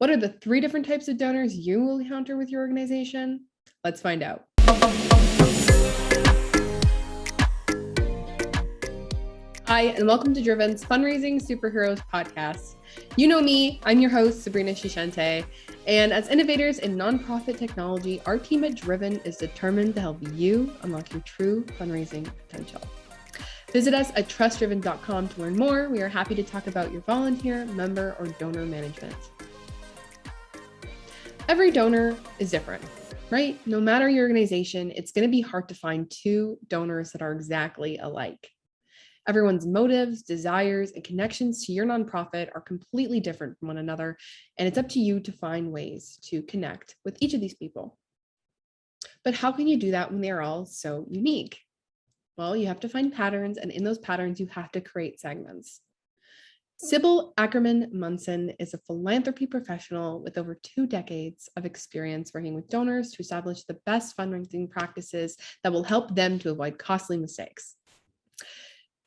What are the 3 different types of donors you will encounter with your organization? Let's find out. Hi, and welcome to Driven's Fundraising Superheroes podcast. You know me, I'm your host, Sabrina Shishente, and as innovators in nonprofit technology, our team at Driven is determined to help you unlock your true fundraising potential. Visit us at trustdriven.com to learn more. We are happy to talk about your volunteer, member, or donor management. Every donor is different, right? No matter your organization, it's going to be hard to find 2 donors that are exactly alike. Everyone's motives, desires, and connections to your nonprofit are completely different from one another, and it's up to you to find ways to connect with each of these people. But how can you do that when they're all so unique? Well, you have to find patterns, and in those patterns, you have to create segments. Sybil Ackerman-Munson is a philanthropy professional with over 2 decades of experience working with donors to establish the best fundraising practices that will help them to avoid costly mistakes.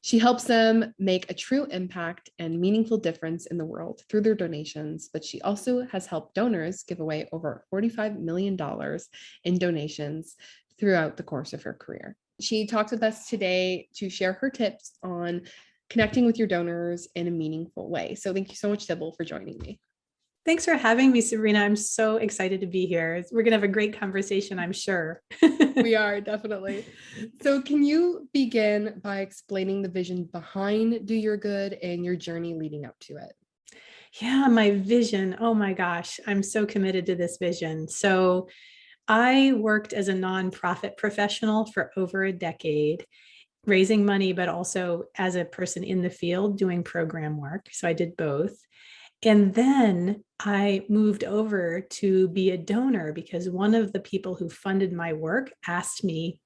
She helps them make a true impact and meaningful difference in the world through their donations, but she also has helped donors give away over $45 million in donations throughout the course of her career. She talks with us today to share her tips on connecting with your donors in a meaningful way. So thank you so much, Sybil, for joining me. Thanks for having me, Sabrina. I'm so excited to be here. We're going to have a great conversation, I'm sure. We are, definitely. So can you begin by explaining the vision behind Do Your Good and your journey leading up to it? Yeah, my vision. Oh my gosh, I'm so committed to this vision. So I worked as a nonprofit professional for over a decade, raising money, but also as a person in the field doing program work. So I did both. And then I moved over to be a donor because one of the people who funded my work asked me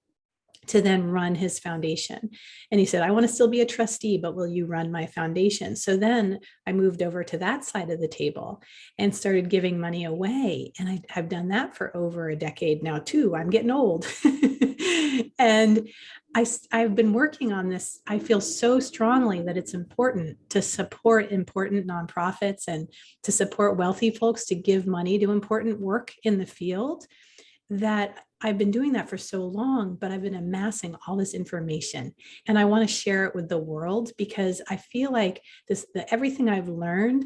to then run his foundation. And he said, I want to still be a trustee, but will you run my foundation? So then I moved over to that side of the table and started giving money away. And I've done that for over a decade now too. I'm getting old. And I've been working on this. I feel so strongly that it's important to support important nonprofits and to support wealthy folks to give money to important work in the field, that I've been doing that for so long, but I've been amassing all this information and I want to share it with the world because I feel like everything I've learned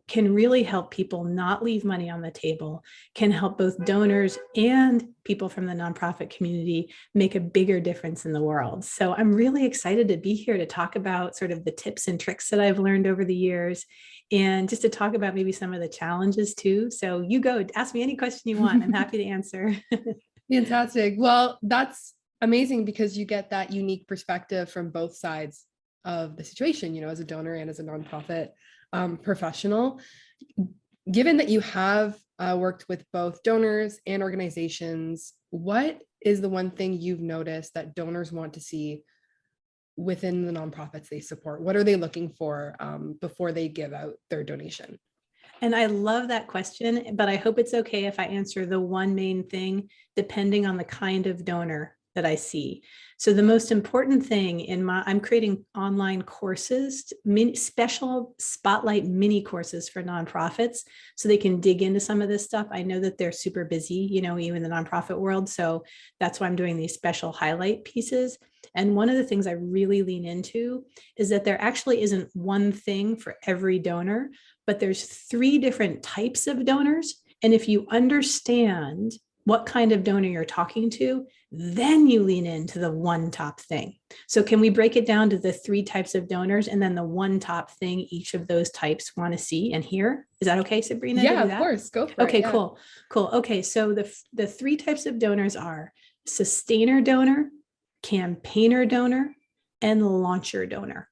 can really help people not leave money on the table, can help both donors and people from the nonprofit community make a bigger difference in the world. So I'm really excited to be here to talk about sort of the tips and tricks that I've learned over the years and just to talk about maybe some of the challenges too. So you go, ask me any question you want. I'm happy to answer. Fantastic. Well, that's amazing because you get that unique perspective from both sides of the situation, you know, as a donor and as a nonprofit professional. Given that you have worked with both donors and organizations, what is the one thing you've noticed that donors want to see within the nonprofits they support? What are they looking for before they give out their donation? And I love that question, but I hope it's okay if I answer the one main thing, depending on the kind of donor that I see. So the most important thing I'm creating online courses, special spotlight mini courses for nonprofits so they can dig into some of this stuff. I know that they're super busy, you know, even in the nonprofit world. So that's why I'm doing these special highlight pieces. And one of the things I really lean into is that there actually isn't one thing for every donor, but there's 3 different types of donors. And if you understand what kind of donor you're talking to, then you lean into the one top thing. So can we break it down to the 3 types of donors and then the one top thing each of those types want to see and hear? Is that okay, Sabrina? Yeah, of course. Go for it. Okay, cool. Okay, so the 3 types of donors are sustainer donor, campaigner donor, and launcher donor.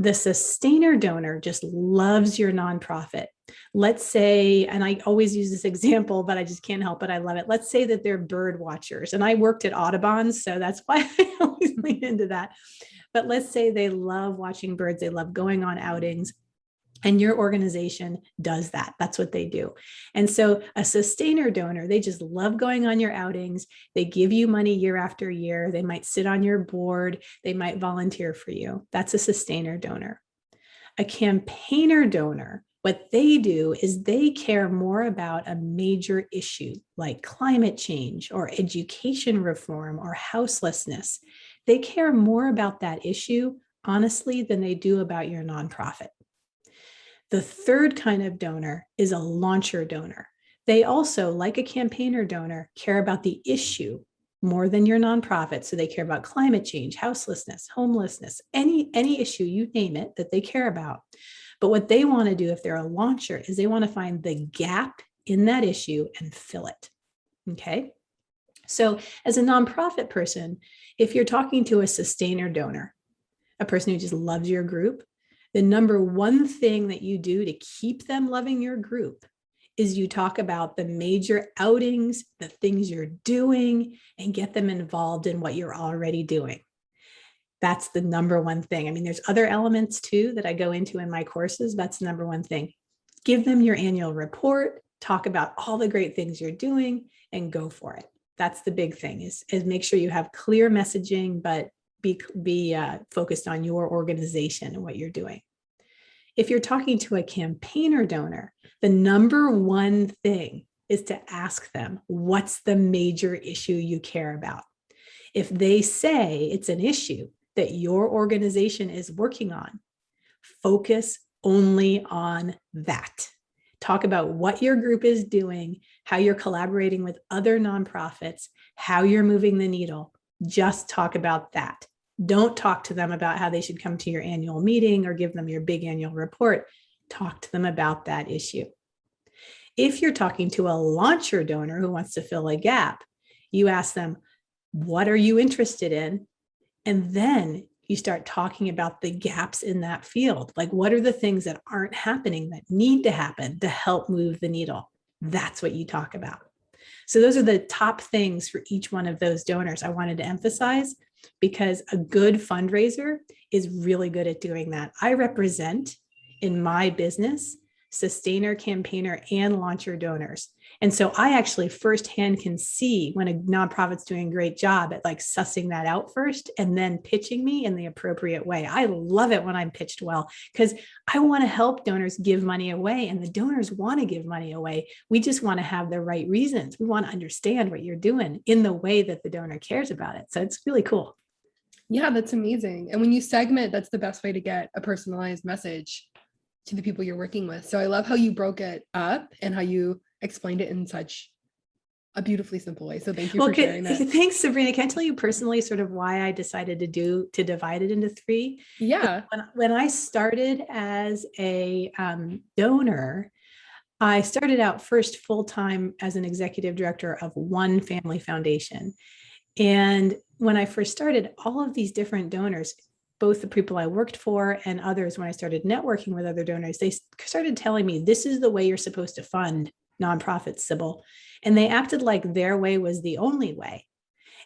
The sustainer donor just loves your nonprofit. Let's say, and I always use this example, but I just can't help it. I love it. Let's say that they're bird watchers, and I worked at Audubon, so that's why I always lean into that. But let's say they love watching birds. They love going on outings. And your organization does that. That's what they do. And so a sustainer donor, they just love going on your outings. They give you money year after year. They might sit on your board. They might volunteer for you. That's a sustainer donor. A campaigner donor What they do is they care more about a major issue like climate change or education reform or houselessness. They care more about that issue, honestly, than they do about your nonprofit. The third kind of donor is a launcher donor. They also, like a campaigner donor, care about the issue more than your nonprofit. So they care about climate change, houselessness, homelessness, any issue, you name it, that they care about. But what they want to do if they're a launcher is they want to find the gap in that issue and fill it. Okay. So as a nonprofit person, if you're talking to a sustainer donor, a person who just loves your group, the number one thing that you do to keep them loving your group is you talk about the major outings, the things you're doing, and get them involved in what you're already doing. That's the number one thing. I mean, there's other elements too that I go into in my courses. That's the number one thing. Give them your annual report, talk about all the great things you're doing, and go for it. That's the big thing is make sure you have clear messaging, but be focused on your organization and what you're doing. If you're talking to a campaigner donor, the number one thing is to ask them, what's the major issue you care about? If they say it's an issue that your organization is working on, focus only on that. Talk about what your group is doing, how you're collaborating with other nonprofits, how you're moving the needle. Just talk about that. Don't talk to them about how they should come to your annual meeting or give them your big annual report. Talk to them about that issue. If you're talking to a launcher donor who wants to fill a gap, you ask them, what are you interested in? And then you start talking about the gaps in that field. Like, what are the things that aren't happening that need to happen to help move the needle? That's what you talk about. So those are the top things for each one of those donors I wanted to emphasize, because a good fundraiser is really good at doing that. I represent in my business sustainer, campaigner, and launcher donors. And so I actually firsthand can see when a nonprofit's doing a great job at like sussing that out first and then pitching me in the appropriate way. I love it when I'm pitched well, because I want to help donors give money away, and the donors want to give money away. We just want to have the right reasons. We want to understand what you're doing in the way that the donor cares about it. So it's really cool. Yeah, that's amazing. And when you segment, that's the best way to get a personalized message to the people you're working with. So I love how you broke it up and how you explained it in such a beautifully simple way. So thank you for sharing that. Thanks, Sabrina. Can I tell you personally sort of why I decided to divide it into three? Yeah. When I started as a donor, I started out first full-time as an executive director of one family foundation. And when I first started, all of these different donors, both the people I worked for and others, when I started networking with other donors, they started telling me, this is the way you're supposed to fund nonprofits, Sybil. And they acted like their way was the only way.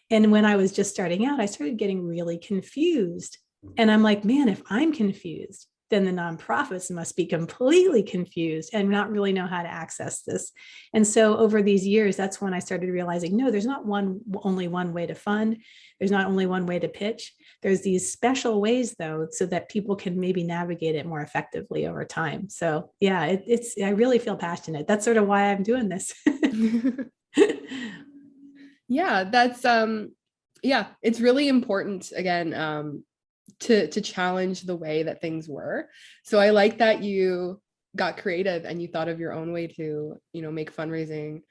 And when I was just starting out, I started getting really confused. And I'm like, man, if I'm confused, then the nonprofits must be completely confused and not really know how to access this. And so over these years, that's when I started realizing, no, there's not only one way to fund. There's not only one way to pitch. There's these special ways, though, so that people can maybe navigate it more effectively over time. So yeah, I really feel passionate. That's sort of why I'm doing this. Yeah, that's it's really important, again, to challenge the way that things were. So I like that you got creative and you thought of your own way to, make fundraising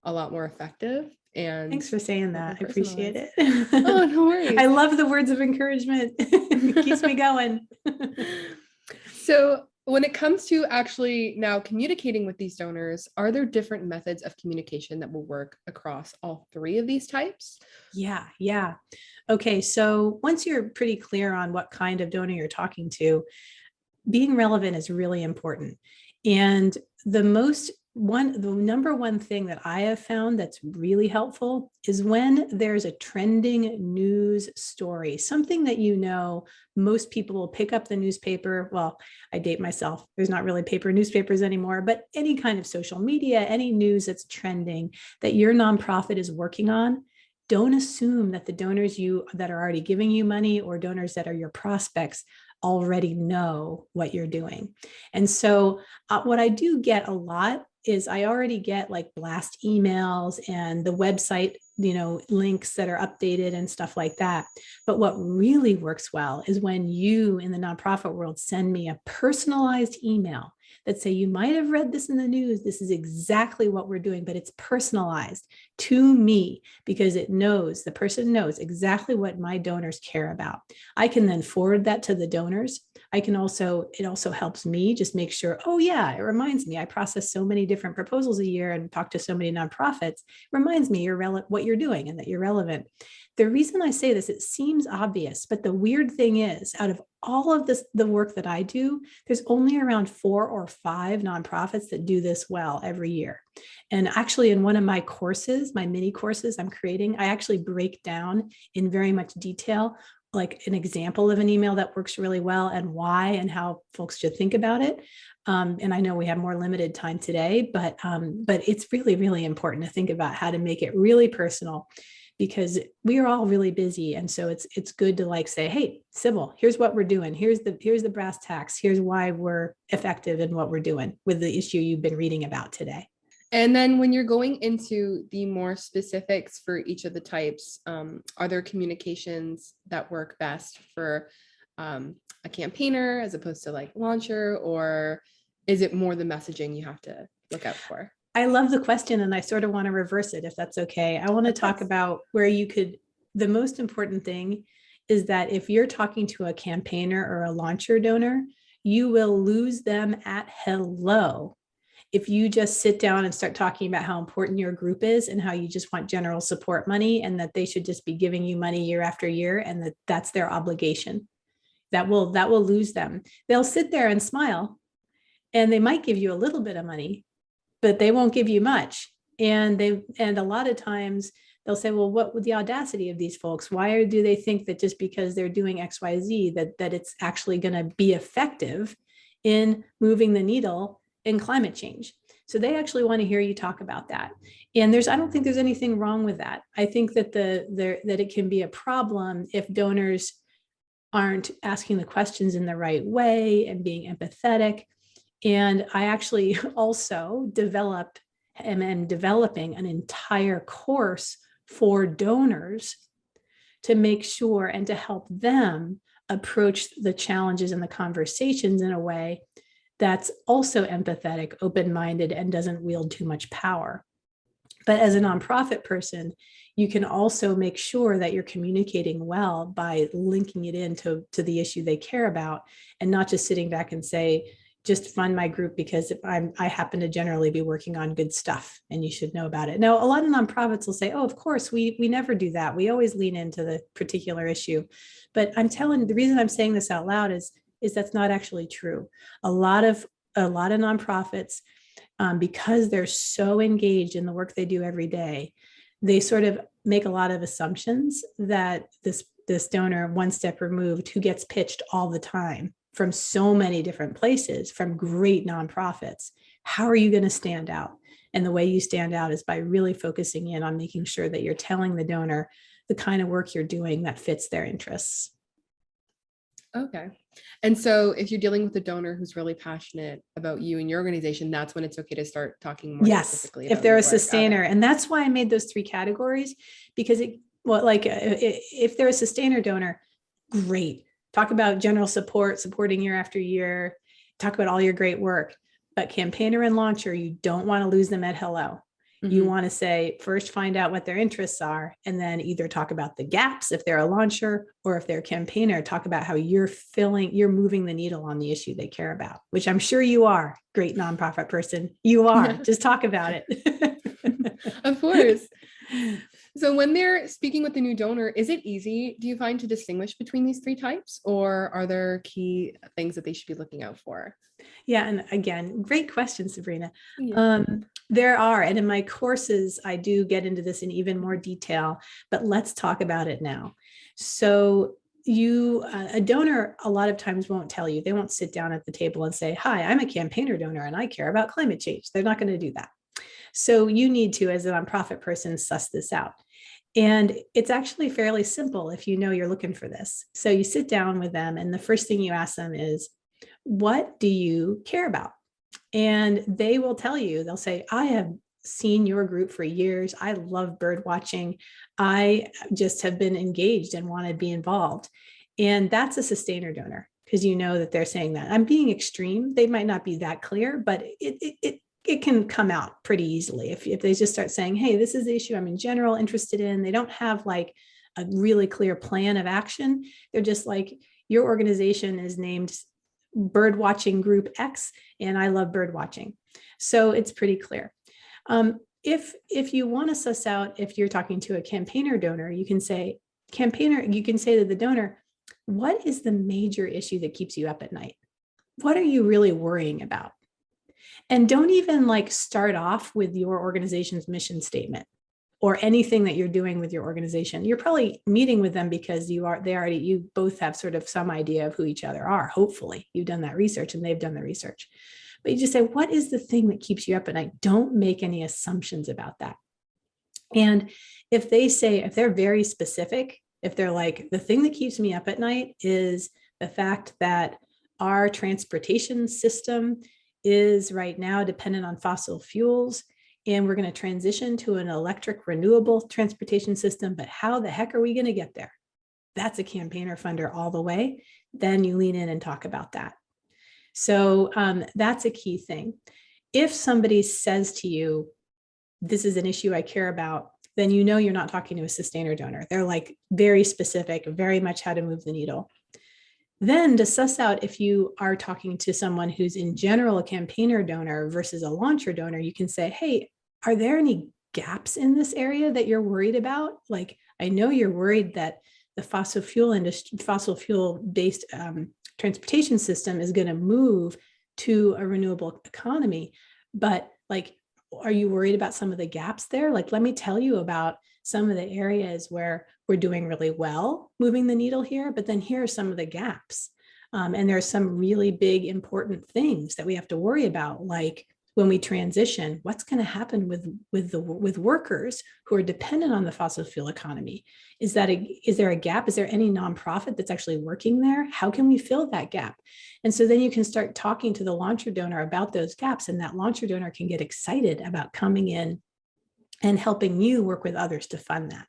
a lot more effective. And thanks for saying that. I appreciate it. Oh, no worries. I love the words of encouragement. It keeps me going. So when it comes to actually now communicating with these donors, are there different methods of communication that will work across all three of these types? Yeah. Okay, so once you're pretty clear on what kind of donor you're talking to, being relevant is really important. And the number one thing that I have found that's really helpful is when there's a trending news story, something that most people will pick up the newspaper. Well, I date myself. There's not really newspapers anymore, but any kind of social media, any news that's trending that your nonprofit is working on. Don't assume that the donors that are already giving you money or donors that are your prospects already know what you're doing. And so what I do get a lot is I already get like blast emails and the website, links that are updated and stuff like that. But what really works well is when you in the nonprofit world send me a personalized email that say, you might have read this in the news. This is exactly what we're doing, but it's personalized to me because the person knows exactly what my donors care about. I can then forward that to the donors. It also helps me just make sure, oh yeah, it reminds me, I process so many different proposals a year and talk to so many nonprofits. It reminds me what you're doing and that you're relevant. The reason I say this, it seems obvious, but the weird thing is, out of all of the work that I do, there's only around 4 or 5 nonprofits that do this well every year. And actually in one of my courses, my mini courses I'm creating, I actually break down in very much detail, like an example of an email that works really well and why and how folks should think about it. And I know we have more limited time today, but it's really, really important to think about how to make it really personal, because we are all really busy. And so it's good to like say, hey, Sybil, here's what we're doing. Here's the brass tacks. Here's why we're effective in what we're doing with the issue you've been reading about today. And then when you're going into the more specifics for each of the types, are there communications that work best for a campaigner as opposed to like launcher, or is it more the messaging you have to look out for? I love the question, and I sort of want to reverse it, if that's okay. I want to talk about where the most important thing is that if you're talking to a campaigner or a launcher donor, you will lose them at hello if you just sit down and start talking about how important your group is and how you just want general support money and that they should just be giving you money year after year and that's their obligation. That will lose them. They'll sit there and smile and they might give you a little bit of money, but they won't give you much. And a lot of times they'll say, well, what would the audacity of these folks? Why do they think that just because they're doing XYZ that it's actually going to be effective in moving the needle in climate change? So they actually want to hear you talk about that. And I don't think there's anything wrong with that. I think that that it can be a problem if donors aren't asking the questions in the right way and being empathetic. And I actually also am developing an entire course for donors to make sure and to help them approach the challenges and the conversations in a way that's also empathetic, open-minded, and doesn't wield too much power. But as a nonprofit person, you can also make sure that you're communicating well by linking it into the issue they care about, and not just sitting back and say, just fund my group because I happen to generally be working on good stuff and you should know about it. Now, a lot of nonprofits will say, oh, of course, we never do that. We always lean into the particular issue. But the reason I'm saying this out loud is that's not actually true. A lot of nonprofits, because they're so engaged in the work they do every day, they sort of make a lot of assumptions that this donor one step removed who gets pitched all the time from so many different places, from great nonprofits, how are you going to stand out? And the way you stand out is by really focusing in on making sure that you're telling the donor the kind of work you're doing that fits their interests. Okay. And so if you're dealing with a donor who's really passionate about you and your organization, that's when it's okay to start talking more specifically about if they're a your work. sustainer. And that's why I made those 3 categories, because if they're a sustainer donor, great. Talk about general support, supporting year after year, talk about all your great work. But campaigner and launcher, you don't want to lose them at hello. You want to say, first find out what their interests are, and then either talk about the gaps if they're a launcher, or if they're a campaigner, talk about how you're moving the needle on the issue they care about, which I'm sure you are, great nonprofit person. You are. Just talk about it. Of course. So when they're speaking with the new donor, is it easy, do you find, to distinguish between these 3 types, or are there key things that they should be looking out for? Yeah. And again, great question, Sabrina. Yeah. There are, and in my courses, I do get into this in even more detail, but let's talk about it now. So a donor a lot of times won't tell you, they won't sit down at the table and say, hi, I'm a campaigner donor and I care about climate change. They're not going to do that. So you need to, as a nonprofit person, suss this out. And it's actually fairly simple if you know you're looking for this. So you sit down with them, and the first thing you ask them is, what do you care about? And they will tell you, they'll say, I have seen your group for years. I love bird watching. I just have been engaged and want to be involved. And that's a sustainer donor, because you know that they're saying that. I'm being extreme. They might not be that clear, but it can come out pretty easily if they just start saying, hey, this is the issue I'm in general interested in. They don't have like a really clear plan of action. They're just like, your organization is named bird watching group X, and I love bird watching. So it's pretty clear. If you want to suss out, if you're talking to a campaigner donor, you can say to the donor, what is the major issue that keeps you up at night? What are you really worrying about? And don't even like start off with your organization's mission statement or anything that you're doing with your organization. You're probably meeting with them because you both have sort of some idea of who each other are. Hopefully you've done that research and they've done the research. But you just say, what is the thing that keeps you up at night? Don't make any assumptions about that. And if they're very specific, if they're like, the thing that keeps me up at night is the fact that our transportation system is right now dependent on fossil fuels, and we're going to transition to an electric renewable transportation system, but how the heck are we going to get there? That's a campaigner funder all the way. Then you lean in and talk about that. So that's a key thing. If somebody says to you, this is an issue I care about, then you know you're not talking to a sustainer donor. They're like very specific, very much how to move the needle. Then to suss out if you are talking to someone who's in general a campaigner donor versus a launcher donor, you can say, hey, are there any gaps in this area that you're worried about? Like, I know you're worried that the fossil fuel based transportation system is going to move to a renewable economy, but like, are you worried about some of the gaps there? Like, let me tell you about some of the areas where we're doing really well moving the needle here, but then here are some of the gaps. And there are some really big, important things that we have to worry about, like when we transition, what's going to happen with workers who are dependent on the fossil fuel economy? Is there a gap? Is there any nonprofit that's actually working there? How can we fill that gap? And so then you can start talking to the launcher donor about those gaps, and that launcher donor can get excited about coming in and helping you work with others to fund that.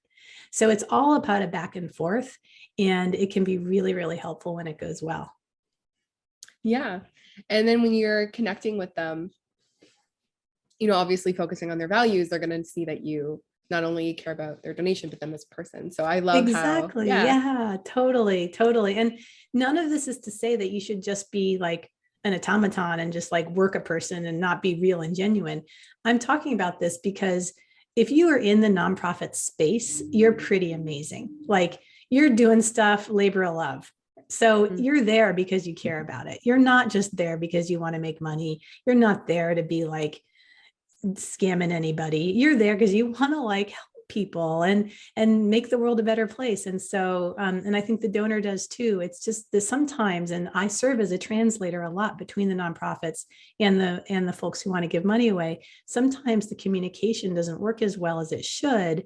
So it's all about a back and forth, and it can be really, really helpful when it goes well. Yeah. And then when you're connecting with them, obviously focusing on their values, they're going to see that you not only care about their donation, but them as a person. So I love exactly. Yeah, totally. And none of this is to say that you should just be like an automaton and just like work a person and not be real and genuine. I'm talking about this because if you are in the nonprofit space, you're pretty amazing. Like, you're doing stuff, labor of love. So you're there because you care about it. You're not just there because you want to make money. You're not there to be like scamming anybody. You're there because you want to like help people and make the world a better place. And so, and I think the donor does too. It's just that sometimes, and I serve as a translator a lot between the nonprofits and the folks who want to give money away. Sometimes the communication doesn't work as well as it should.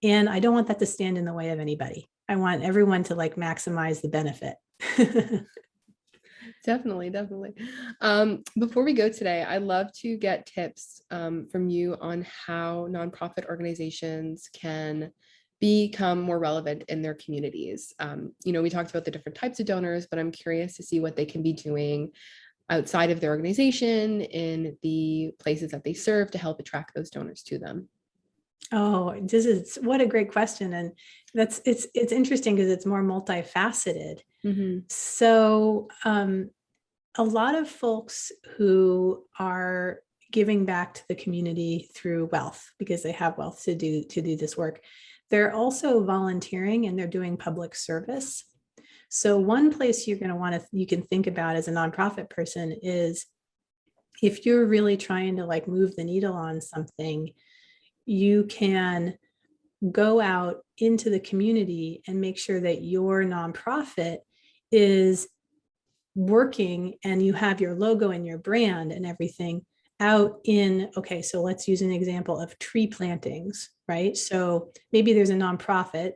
And I don't want that to stand in the way of anybody. I want everyone to like maximize the benefit. Definitely. Before we go today, I'd love to get tips from you on how nonprofit organizations can become more relevant in their communities. We talked about the different types of donors, but I'm curious to see what they can be doing outside of their organization in the places that they serve to help attract those donors to them. Oh, what a great question. And it's interesting because it's more multifaceted. Mm-hmm. So a lot of folks who are giving back to the community through wealth, because they have wealth to do this work, they're also volunteering and they're doing public service. So one place you can think about as a nonprofit person is, if you're really trying to like move the needle on something, you can go out into the community and make sure that your nonprofit is working and you have your logo and your brand and everything out in, okay, so let's use an example of tree plantings, right? So maybe there's a nonprofit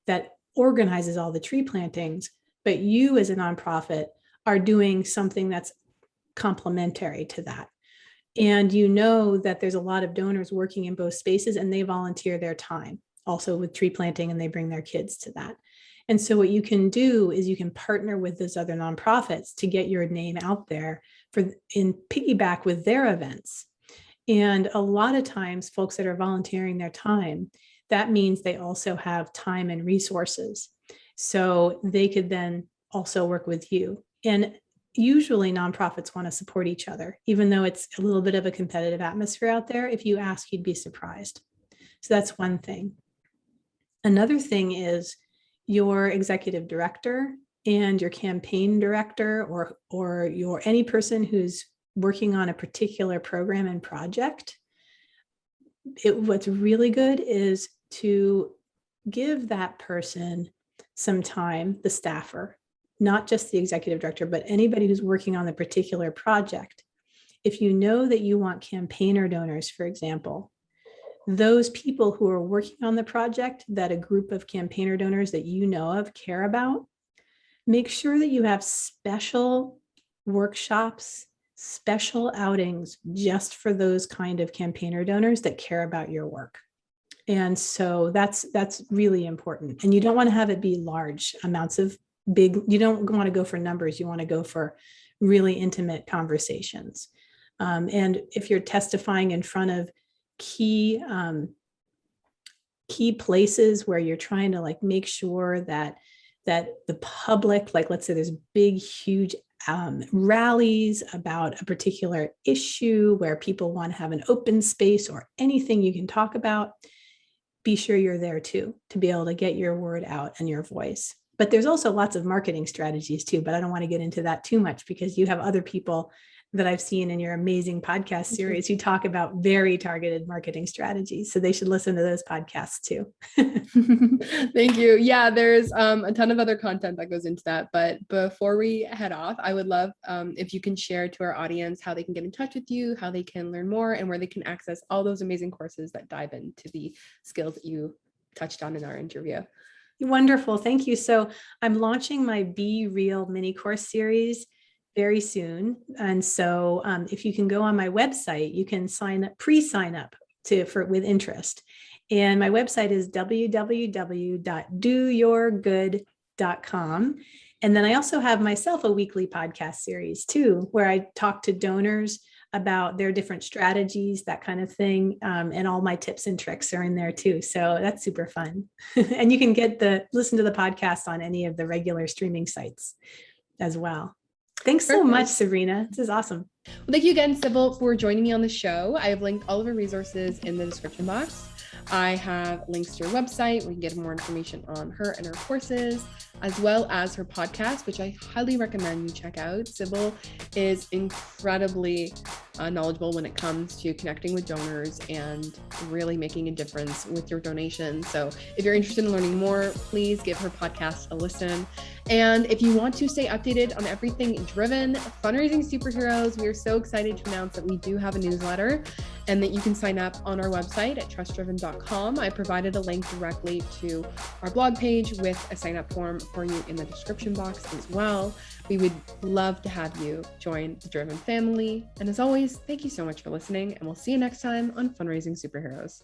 that organizes all the tree plantings, but you as a nonprofit are doing something that's complementary to that. And you know that there's a lot of donors working in both spaces and they volunteer their time also with tree planting and they bring their kids to that. And so what you can do is you can partner with those other nonprofits to get your name out there in piggyback with their events. And a lot of times folks that are volunteering their time, that means they also have time and resources. So they could then also work with you. And usually nonprofits want to support each other, even though it's a little bit of a competitive atmosphere out there. If you ask, you'd be surprised. So that's one thing. Another thing is your executive director and your campaign director or your any person who's working on a particular program and project. What's really good is to give that person some time, the staffer, not just the executive director, but anybody who's working on the particular project. If you know that you want campaigner donors, for example, those people who are working on the project that a group of campaigner donors that you know of care about, make sure that you have special workshops, special outings just for those kind of campaigner donors that care about your work. And so that's really important. And you don't want to have it be large amounts of you don't want to go for numbers. You want to go for really intimate conversations. And if you're testifying in front of key places where you're trying to like make sure that the public, like let's say there's big, huge rallies about a particular issue where people want to have an open space or anything you can talk about, be sure you're there too, to be able to get your word out and your voice. But there's also lots of marketing strategies too, but I don't want to get into that too much because you have other people that I've seen in your amazing podcast series who talk about very targeted marketing strategies. So they should listen to those podcasts too. Thank you. Yeah, there's a ton of other content that goes into that. But before we head off, I would love if you can share to our audience how they can get in touch with you, how they can learn more, and where they can access all those amazing courses that dive into the skills that you touched on in our interview. Wonderful. Thank you. So I'm launching my Be Real mini course series very soon. And so if you can go on my website, you can pre-sign up with interest. And my website is www.doyourgood.com. And then I also have myself a weekly podcast series too, where I talk to donors about their different strategies, that kind of thing. And all my tips and tricks are in there too. So that's super fun. And you can listen to the podcast on any of the regular streaming sites as well. Thanks so much, Sabrina. This is awesome. Well, thank you again, Sybil, for joining me on the show. I have linked all of her resources in the description box. I have links to her website where you can get more information on her and her courses, as well as her podcast, which I highly recommend you check out. Sybil is incredibly knowledgeable when it comes to connecting with donors and really making a difference with your donations. So if you're interested in learning more, please give her podcast a listen. And if you want to stay updated on everything driven, Fundraising Superheroes, we are so excited to announce that we do have a newsletter and that you can sign up on our website at trustdriven.com. I provided a link directly to our blog page with a sign up form for you in the description box as well. We would love to have you join the Driven family. And as always, thank you so much for listening, and we'll see you next time on Fundraising Superheroes.